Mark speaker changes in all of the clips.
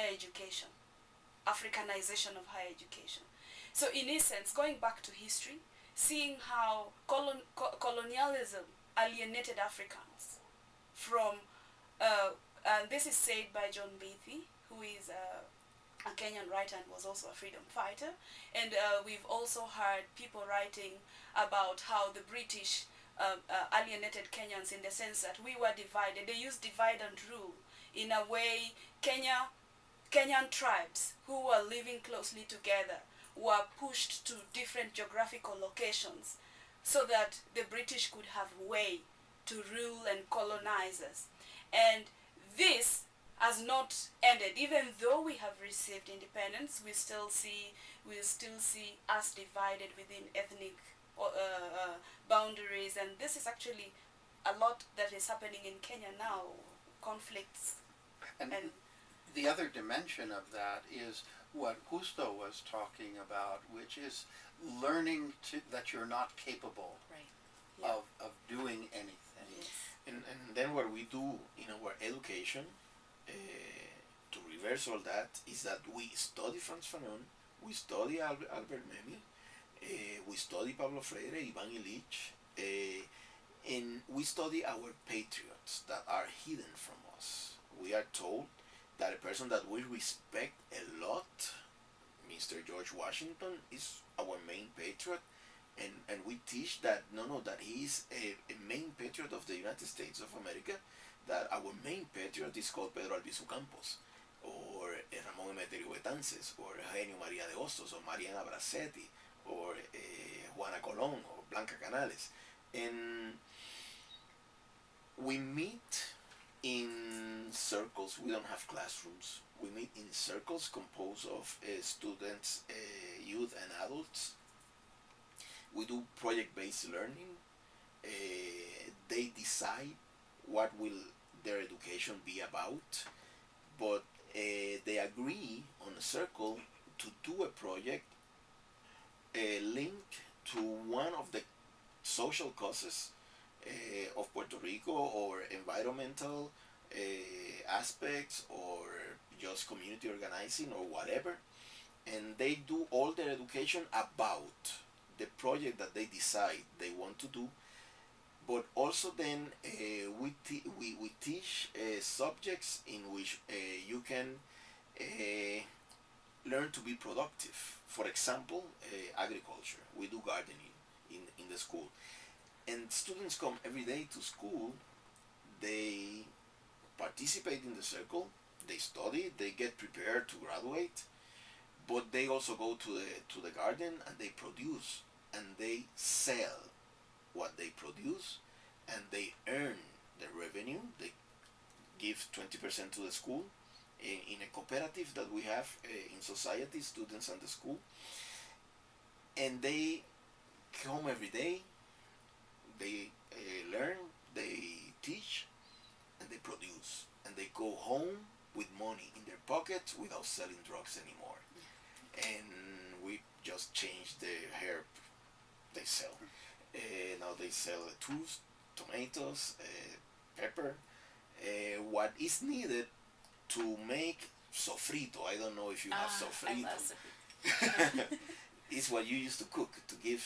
Speaker 1: higher education, Africanization of higher education. So in essence, going back to history, seeing how colonialism alienated Africans from, and this is said by John Beatty, who is a Kenyan writer and was also a freedom fighter. And we've also heard people writing about how the British alienated Kenyans in the sense that we were divided. They used divide and rule. In a way, Kenyan tribes who were living closely together were pushed to different geographical locations so that the British could have way to rule and colonize us. And this has not ended. Even though we have received independence, we still see us divided within ethnic boundaries, and this is actually a lot that is happening in Kenya now, conflicts.
Speaker 2: And the other dimension of that is what Justo was talking about, which is learning that you're not capable of doing anything.
Speaker 1: Yes.
Speaker 3: And then what we do in our education to reverse all that is that we study Franz Fanon, we study Albert Memmi, we study Pablo Freire, Ivan Illich, and we study our patriots that are hidden from us. We are told that a person that we respect a lot, Mr. George Washington, is our main patriot, and we teach that that he is a main patriot of the United States of America, that our main patriot is called Pedro Albizu Campos, or Ramón Emeterio Betances, or Eugenio María de Hostos, or Mariana Bracetti, or Juana Colón, or Blanca Canales. And we meet in circles. We don't have classrooms. We meet in circles composed of students, youth, and adults. We do project-based learning. They decide what will their education be about, but they agree on a circle to do a project linked to one of the social causes of Puerto Rico, or environmental aspects, or just community organizing, or whatever. And they do all their education about the project that they decide they want to do. But also then we teach subjects in which you can learn to be productive. For example, agriculture. We do gardening in the school. And students come every day to school, they participate in the circle, they study, they get prepared to graduate, but they also go to the garden and they produce, and they sell what they produce, and they earn the revenue. They give 20% to the school in a cooperative that we have in society, students and the school. And they come every day, they learn, they teach, and they produce. And they go home with money in their pockets without selling drugs anymore. And we just change the herb they sell. Now they sell lettuce, tomatoes, pepper, what is needed to make sofrito. I don't know if you have sofrito.
Speaker 1: I love sofrito.
Speaker 3: It's what you used to cook to give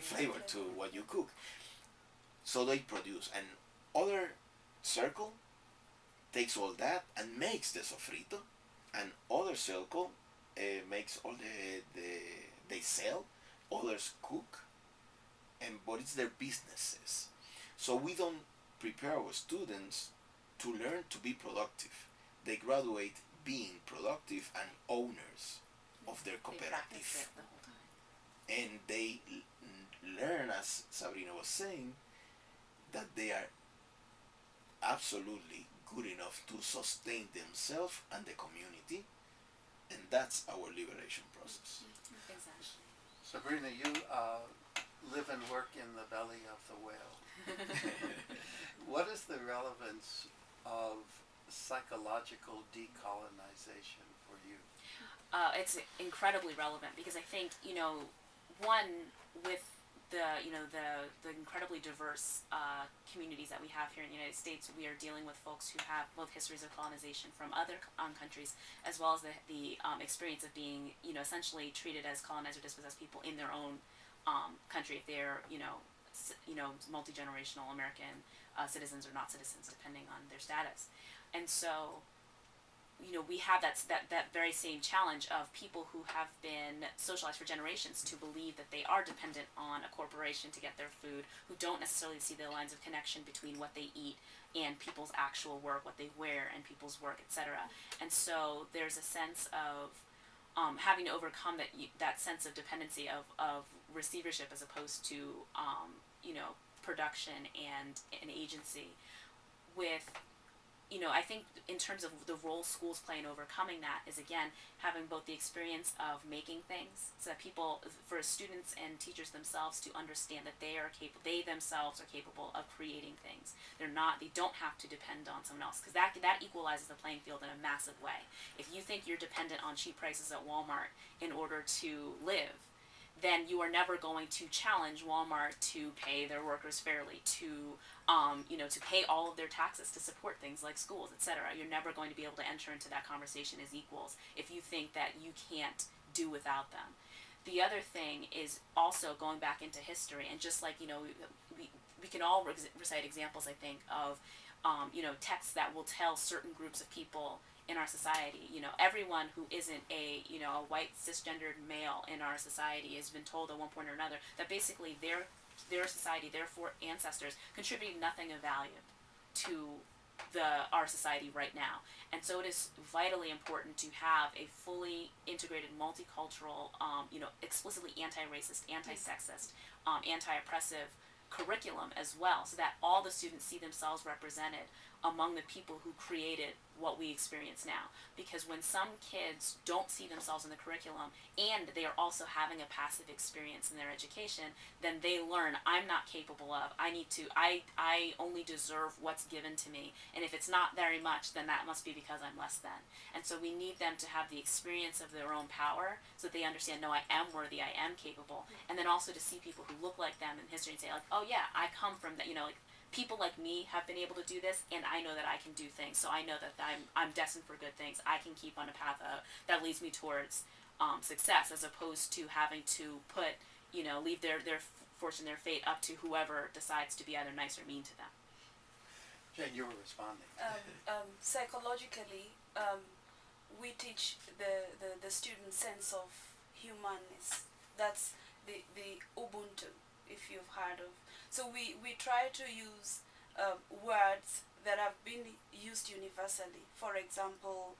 Speaker 3: flavor to what you cook. So they produce. And other circle takes all that and makes the sofrito, and other circle makes all they sell, others cook, but it's their businesses. So we don't prepare our students to learn to be productive. They graduate being productive and owners of their cooperative. And they learn, as Sabrina was saying, that they are absolutely good enough to sustain themselves and the community, and that's our liberation process.
Speaker 1: Exactly.
Speaker 2: Sabrina, you live and work in the belly of the whale. What is the relevance of psychological decolonization for you?
Speaker 4: It's incredibly relevant because I think, one, with the incredibly diverse communities that we have here in the United States. We are dealing with folks who have both histories of colonization from other countries, as well as the experience of being essentially treated as colonized or dispossessed people in their own country, if they're multi-generational American citizens or not citizens, depending on their status. And so we have that very same challenge of people who have been socialized for generations to believe that they are dependent on a corporation to get their food, who don't necessarily see the lines of connection between what they eat and people's actual work, what they wear, and people's work, etc. And so there's a sense of having to overcome that sense of dependency of receivership as opposed to production and an agency with. I think in terms of the role schools play in overcoming that is, again, having both the experience of making things, so that for students and teachers themselves to understand that they themselves are capable of creating things. They don't have to depend on someone else, because that equalizes the playing field in a massive way. If you think you're dependent on cheap prices at Walmart in order to live, then you are never going to challenge Walmart to pay their workers fairly, to pay all of their taxes to support things like schools, etc. You're never going to be able to enter into that conversation as equals if you think that you can't do without them. The other thing is also going back into history, and just like we can all recite examples, I think, of texts that will tell certain groups of people in our society. Everyone who isn't a white cisgendered male in our society has been told at one point or another that basically their society, their ancestors, contributed nothing of value to our society right now. And so it is vitally important to have a fully integrated, multicultural, explicitly anti-racist, anti-sexist, anti-oppressive curriculum as well, so that all the students see themselves represented among the people who created what we experience now. Because when some kids don't see themselves in the curriculum and they are also having a passive experience in their education, then they learn, I'm not capable of, I only deserve what's given to me, and if it's not very much, then that must be because I'm less than. And so we need them to have the experience of their own power, so that they understand, no, I am worthy, I am capable. And then also to see people who look like them in history and say, like, oh yeah, I come from that, people like me have been able to do this, and I know that I can do things. So I know that I'm destined for good things. I can keep on a path that leads me towards success, as opposed to having to put, leave their fortune, their fate up to whoever decides to be either nice or mean to them.
Speaker 2: Jane, you were responding.
Speaker 1: Psychologically, we teach the student sense of humanness. That's the Ubuntu, if you've heard of. So we try to use words that have been used universally. For example,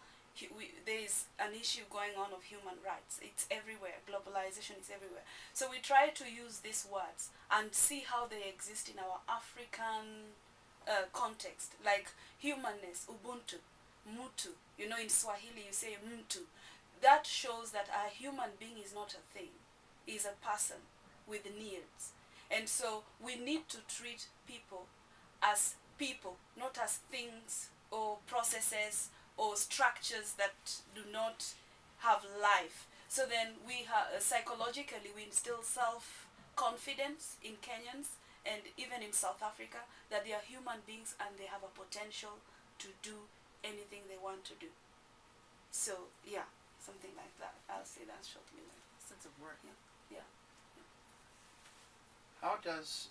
Speaker 1: there is an issue going on of human rights. It's everywhere. Globalization is everywhere. So we try to use these words and see how they exist in our African context, like humanness, Ubuntu, Mutu. In Swahili you say mtu. That shows that a human being is not a thing. Is a person with needs. And so we need to treat people, not as things or processes or structures that do not have life. So then we psychologically we instill self-confidence in Kenyans and even in South Africa, that they are human beings and they have a potential to do anything they want to do. So yeah, something like that. I'll say that shortly.
Speaker 4: Sense of worth.
Speaker 1: Yeah.
Speaker 2: How does